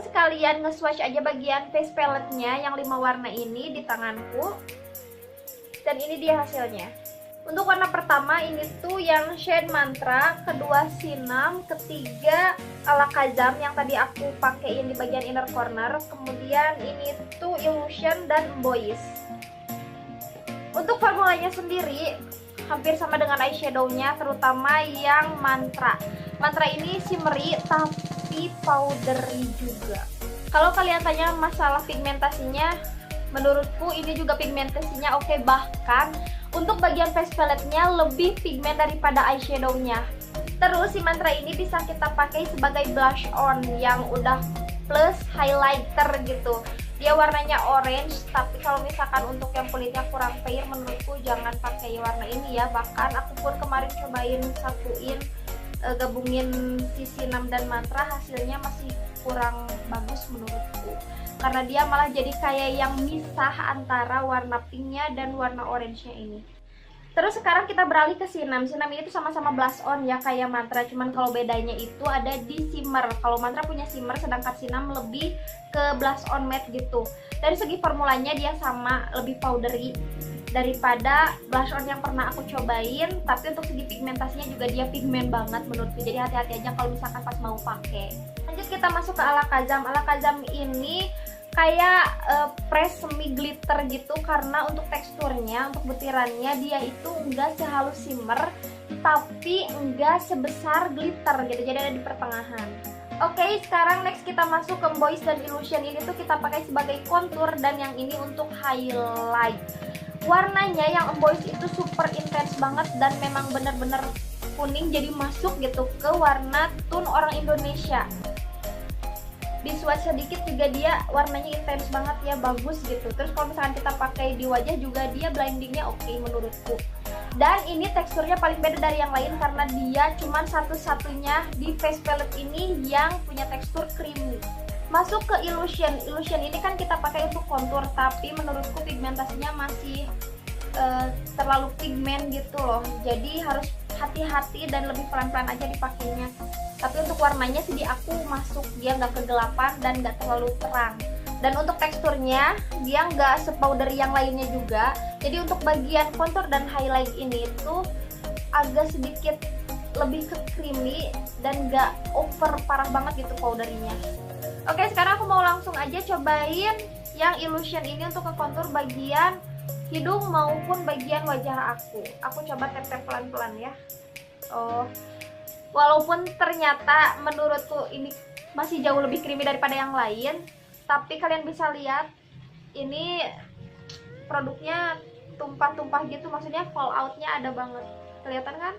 aku sekalian nge-swatch aja bagian face palette-nya yang 5 warna ini di tanganku. Dan ini dia hasilnya. Untuk warna pertama ini tuh yang shade Mantra, kedua Sinam, ketiga Alakazam yang tadi aku pakein di bagian inner corner, kemudian ini tuh Illusion dan Boys. Untuk formulanya sendiri hampir sama dengan eyeshadow-nya, terutama yang Mantra. Mantra ini shimmery tapi powdery juga. Kalau kalian tanya masalah pigmentasinya, menurutku ini juga pigmentasinya oke, bahkan untuk bagian face palette-nya lebih pigmen daripada eyeshadow-nya. Terus si Mantra ini bisa kita pakai sebagai blush on yang udah plus highlighter gitu. Dia warnanya orange, tapi kalau misalkan untuk yang kulitnya kurang fair, menurutku jangan pakai warna ini ya. Bahkan aku pun kemarin cobain satuin, gabungin si Sinam dan Mantra, hasilnya masih kurang bagus menurutku. Karena dia malah jadi kayak yang misah antara warna pinknya dan warna orange-nya ini. Terus sekarang kita beralih ke Sinam. Sinam ini tuh sama-sama blush on ya kayak Mantra, cuman kalau bedanya itu ada di shimmer. Kalau Mantra punya shimmer, sedangkan Sinam lebih ke blush on matte gitu. Dari segi formulanya dia sama, lebih powdery daripada blush on yang pernah aku cobain. Tapi untuk segi pigmentasinya juga dia pigmen banget menurutku. Jadi hati-hati aja kalau misalkan pas mau pakai. Lanjut kita masuk ke Alakazam. Alakazam ini kayak press semi glitter gitu, karena untuk teksturnya, untuk butirannya dia itu enggak sehalus shimmer tapi enggak sebesar glitter gitu, jadi ada di pertengahan. Oke, sekarang next kita masuk ke Boys dan Illusion. Ini tuh kita pakai sebagai contour dan yang ini untuk highlight. Warnanya yang Boys itu super intens banget dan memang bener-bener kuning, jadi masuk gitu ke warna tone orang Indonesia. Di swatch sedikit juga dia warnanya intens banget ya, bagus gitu. Terus kalau misalkan kita pakai di wajah juga dia blendingnya oke menurutku. Dan ini teksturnya paling beda dari yang lain karena dia cuman satu-satunya di face palette ini yang punya tekstur creamy. Masuk ke Illusion. Illusion ini kan kita pakai untuk contour, tapi menurutku pigmentasinya masih terlalu pigmen gitu loh. Jadi harus hati-hati dan lebih pelan-pelan aja dipakainya. Tapi untuk warnanya sih di aku masuk, dia nggak kegelapan dan nggak terlalu terang. Dan untuk teksturnya dia nggak sepowder yang lainnya juga. Jadi untuk bagian contour dan highlight ini tuh agak sedikit lebih ke creamy dan nggak over parah banget gitu powderinya. Oke, sekarang aku mau langsung aja cobain yang Illusion ini untuk ke contour bagian hidung maupun bagian wajah aku. Aku coba tap-tap pelan-pelan ya. Walaupun ternyata menurutku ini masih jauh lebih creamy daripada yang lain, tapi kalian bisa lihat ini produknya tumpah-tumpah gitu, maksudnya falloutnya ada banget, kelihatan kan?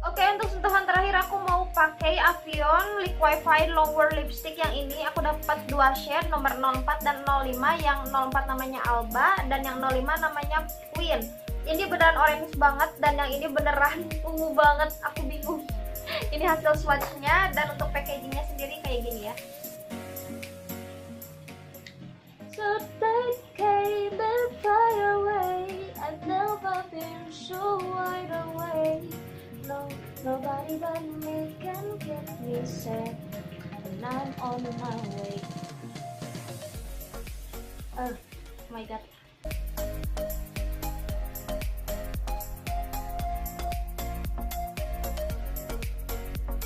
Oke, untuk sentuhan terakhir aku mau pakai Avion Liquify Lower Lipstick yang ini. Aku dapat dua shade, nomor 04 dan 05. Yang 04 namanya Alba dan yang 05 namanya Queen. Ini beneran orange banget dan yang ini beneran ungu banget. Aku bingung. Ini hasil swatchnya dan untuk packagingnya sendiri kayak gini ya. So they came and fly away. I've never been so wide awake. No, nobody but me can get me set, and I'm on my way. god.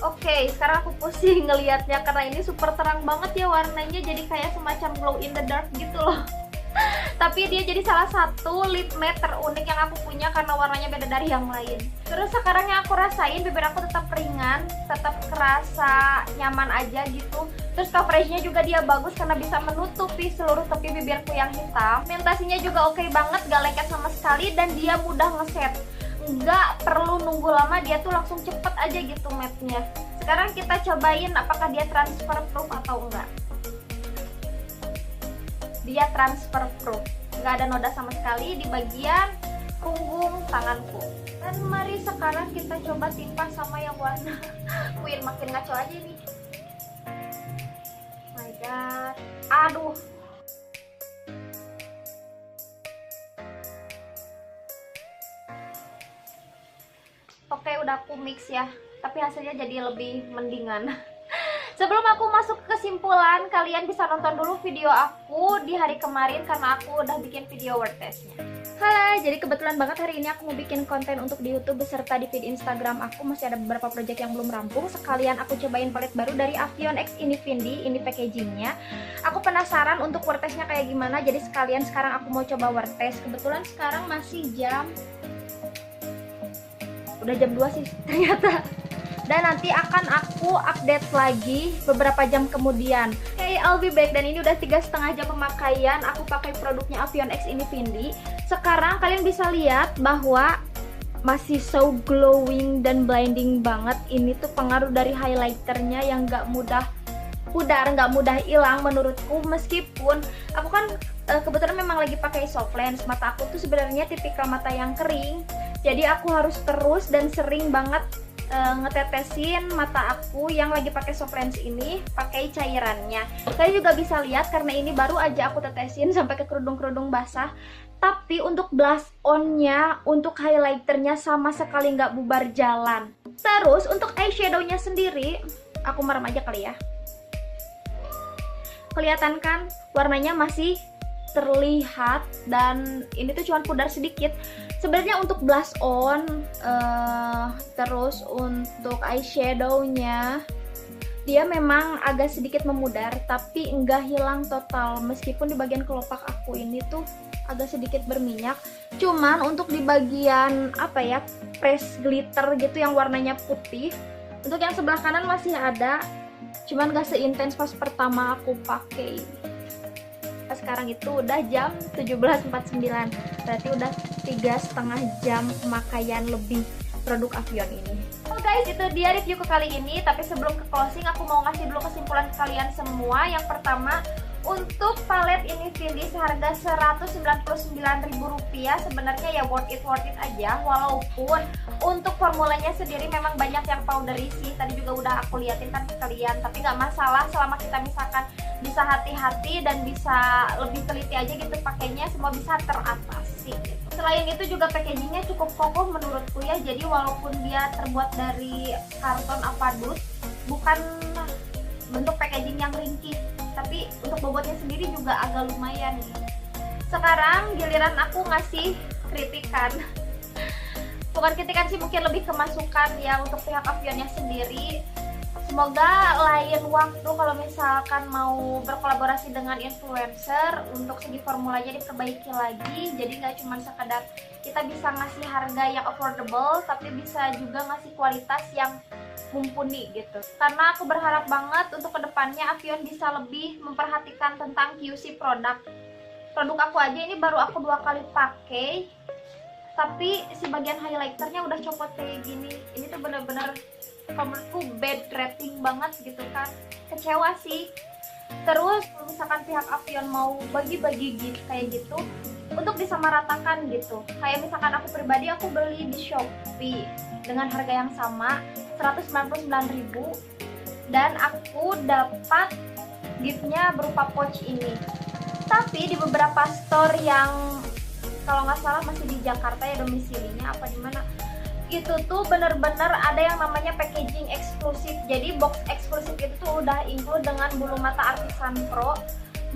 Oke, sekarang aku pusing ngelihatnya karena ini super terang banget ya warnanya, jadi kayak semacam glow in the dark gitu loh. Tapi dia jadi salah satu lip matte terunik yang aku punya karena warnanya beda dari yang lain. Terus sekarang yang aku rasain, bibir aku tetap ringan, tetap kerasa nyaman aja gitu. Terus coveragenya juga dia bagus karena bisa menutupi seluruh tepi bibirku yang hitam. Pigmentasinya juga oke banget, gak lengket sama sekali, dan dia mudah ngeset. Nggak perlu nunggu lama, dia tuh langsung cepet aja gitu matte-nya. Sekarang kita cobain apakah dia transfer proof atau enggak. Dia transfer proof, nggak ada noda sama sekali di bagian punggung tanganku. Dan mari sekarang kita coba timpa sama yang warna Queen, makin ngaco aja nih. My god, aduh. Oke, udah aku mix ya, tapi hasilnya jadi lebih mendingan. Sebelum aku masuk ke kesimpulan, kalian bisa nonton dulu video aku di hari kemarin karena aku udah bikin video word testnya. Halo, jadi kebetulan banget hari ini aku mau bikin konten untuk di YouTube beserta di feed Instagram aku. Masih ada beberapa project yang belum rampung. Sekalian aku cobain palette baru dari Avion X Infinity, ini packagingnya. Aku penasaran untuk word testnya kayak gimana, jadi sekalian sekarang aku mau coba word test. Kebetulan sekarang masih udah jam 2 sih ternyata. Dan nanti akan aku update lagi beberapa jam kemudian. Hey, I'll be back. Dan ini udah 3,5 jam pemakaian. Aku pakai produknya Avion X Infinity. Sekarang kalian bisa lihat bahwa masih so glowing dan blinding banget. Ini tuh pengaruh dari highlighternya yang gak mudah pudar, nggak mudah hilang menurutku. Meskipun aku kan kebetulan memang lagi pakai soft lens. Mata aku tuh sebenarnya tipikal mata yang kering, jadi aku harus terus dan sering banget ngetetesin mata aku yang lagi pakai soft lens ini pakai cairannya. Kalian juga bisa lihat karena ini baru aja aku tetesin sampai ke kerudung-kerudung basah. Tapi untuk blush on-nya, untuk highlighternya sama sekali nggak bubar jalan. Terus untuk eyeshadow-nya sendiri, aku merem aja kali ya. Kelihatan kan warnanya masih terlihat, dan ini tuh cuma pudar sedikit. Sebenarnya untuk blush on, terus untuk eyeshadow-nya dia memang agak sedikit memudar, tapi enggak hilang total. Meskipun di bagian kelopak aku ini tuh agak sedikit berminyak. Cuman untuk di bagian apa ya, press glitter gitu yang warnanya putih, untuk yang sebelah kanan masih ada. Cuman gak seintens pas pertama aku pakai. Sekarang itu udah jam 17.49, berarti udah 3,5 jam pemakaian lebih produk Avion ini. Oh guys, itu dia reviewku kali ini. Tapi sebelum ke closing, aku mau ngasih dulu kesimpulan ke kalian semua. Yang pertama, untuk palette Infinity seharga Rp199.000 sebenarnya ya worth it aja. Walaupun untuk formulanya sendiri memang banyak yang powdery sih, tadi juga udah aku liatin kan ke kalian. Tapi nggak masalah selama kita misalkan bisa hati-hati dan bisa lebih teliti aja gitu pakainya, semua bisa teratasi gitu. Selain itu juga packagingnya cukup kokoh menurutku ya. Jadi walaupun dia terbuat dari karton Apadus, bukan bentuk packaging yang ringkih, tapi untuk bobotnya sendiri juga agak lumayan nih. Sekarang giliran aku ngasih kritikan. Bukan kritikan sih, mungkin lebih kemasukan ya untuk pihak Avionnya sendiri. Semoga lain waktu kalau misalkan mau berkolaborasi dengan influencer, untuk segi formulanya diperbaiki lagi. Jadi nggak cuma sekedar kita bisa ngasih harga yang affordable, tapi bisa juga ngasih kualitas yang mumpuni gitu. Karena aku berharap banget untuk kedepannya Avion bisa lebih memperhatikan tentang QC produk. Produk aku aja ini baru aku 2 kali pakai, tapi si bagian highlighternya udah copot kayak gini. Ini tuh bener-bener menurutku bad rating banget gitu kan. Kecewa sih. Terus misalkan pihak Avion mau bagi-bagi gift kayak gitu untuk disamaratakan gitu. Kayak misalkan aku pribadi, aku beli di Shopee dengan harga yang sama Rp199.000 dan aku dapat giftnya berupa pouch ini. Tapi di beberapa store yang kalau nggak salah masih di Jakarta ya domisilinya, apa di mana, itu tuh bener-bener ada yang namanya packaging eksklusif. Jadi box eksklusif itu tuh udah include dengan bulu mata Artisan Pro.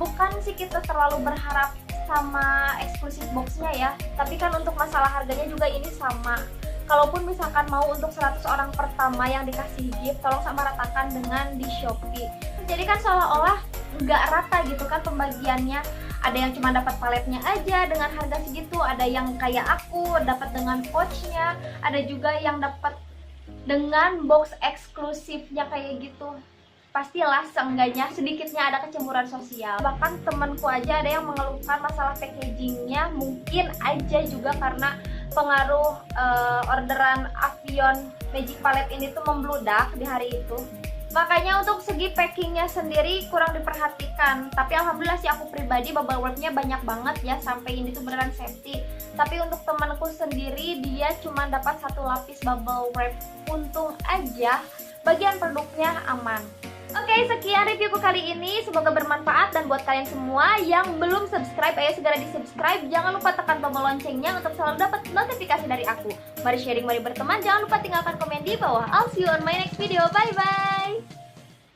Bukan sih kita terlalu berharap sama eksklusif boxnya ya. Tapi kan untuk masalah harganya juga ini sama. Kalaupun misalkan mau untuk 100 orang pertama yang dikasih gift, tolong sama ratakan dengan di Shopee. Jadi kan seolah-olah nggak rata gitu kan pembagiannya. Ada yang cuma dapat paletnya aja dengan harga segitu, ada yang kayak aku dapat dengan pouchnya, ada juga yang dapat dengan box eksklusifnya kayak gitu. Pastilah seenggaknya sedikitnya ada kecemburuan sosial. Bahkan temanku aja ada yang mengeluhkan masalah packagingnya, mungkin aja juga karena pengaruh orderan Avion Magic Palette ini tuh membludak di hari itu. Makanya untuk segi packingnya sendiri kurang diperhatikan. Tapi alhamdulillah sih aku pribadi bubble wrapnya banyak banget ya, sampai ini tuh beneran safety. Tapi untuk temanku sendiri dia cuma dapat 1 lapis bubble wrap. Untung aja bagian produknya aman. Oke, sekian reviewku kali ini. Semoga bermanfaat, dan buat kalian semua yang belum subscribe, ayo segera di subscribe. Jangan lupa tekan tombol loncengnya untuk selalu dapat notifikasi dari aku. Mari sharing, mari berteman. Jangan lupa tinggalkan komen di bawah. I'll see you on my next video. Bye bye.